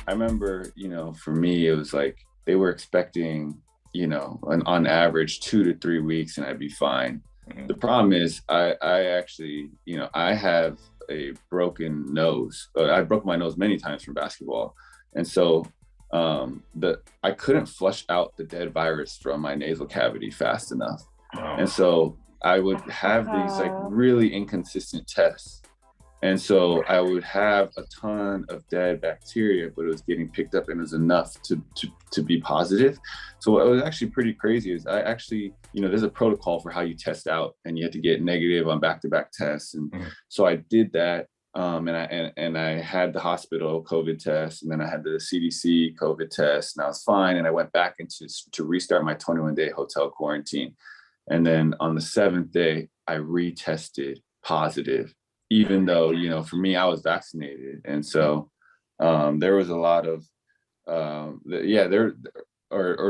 I remember, for me, it was like they were expecting, on average 2 to 3 weeks and I'd be fine. The problem is I actually, I have a broken nose. I broke my nose many times from basketball. And so I couldn't flush out the dead virus from my nasal cavity fast enough. And so I would have these like really inconsistent tests. And so I would have a ton of dead bacteria, but it was getting picked up and it was enough to be positive. So what was actually pretty crazy is I actually, there's a protocol for how you test out and you have to get negative on back-to-back tests. And so I did that. And I had the hospital COVID test, and then I had the CDC COVID test, and I was fine. And I went back to restart my 21-day hotel quarantine. And then on the 7th day, I retested positive, even though, for me, I was vaccinated. And so there was a lot of,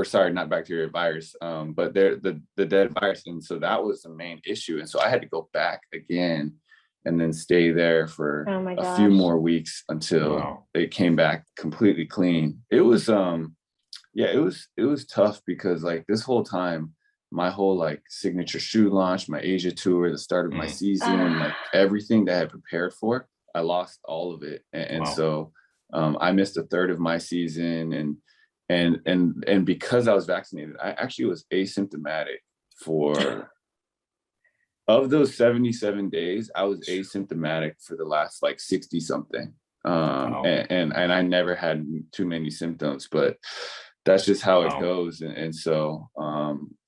sorry, not bacteria, virus, but the dead virus. And so that was the main issue. And so I had to go back again and then stay there for a few more weeks until it came back completely clean. It was, it was tough because like this whole time, my whole like signature shoe launch, my Asia tour, the start of my season, like everything that I had prepared for, I lost all of it. And so I missed a third of my season. And because I was vaccinated, I actually was asymptomatic for, of those 77 days, I was asymptomatic for the last like 60 something. And I never had too many symptoms, but that's just how it goes. And so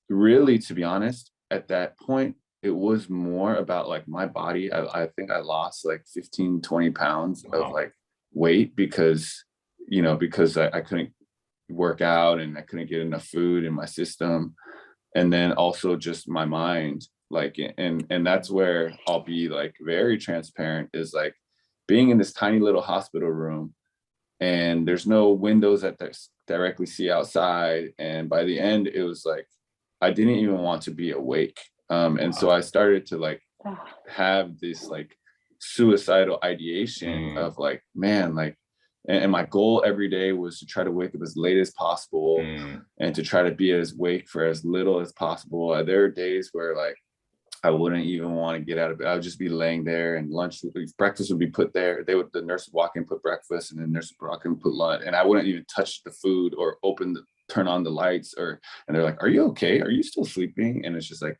really, to be honest, at that point, it was more about like my body. I think I lost like 15, 20 pounds of like weight because I couldn't work out and I couldn't get enough food in my system. And then also just my mind, like, and that's where I'll be like very transparent, is like being in this tiny little hospital room and there's no windows that directly see outside. And by the end, it was like, I didn't even want to be awake. And so I started to like have this like suicidal ideation of like, man, like, and my goal every day was to try to wake up as late as possible and to try to be as awake for as little as possible. There are days where like, I wouldn't even want to get out of bed. I would just be laying there and breakfast would be put there. The nurse would walk in, put breakfast, and then nurse would walk in, put lunch. And I wouldn't even touch the food or turn on the lights and they're like, are you okay? Are you still sleeping? And it's just like,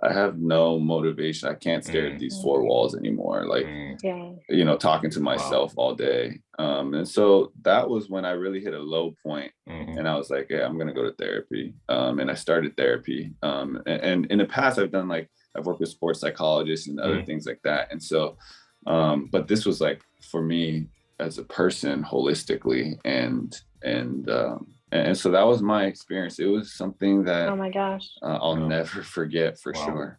I have no motivation. I can't stare at these four walls anymore. Like, talking to myself all day. And so that was when I really hit a low point. And I was like, yeah, I'm going to go to therapy. And I started therapy. And in the past I've worked with sports psychologists and other things like that. And so, but this was like, for me as a person holistically and so that was my experience. It was something that oh my gosh, I'll never forget for sure.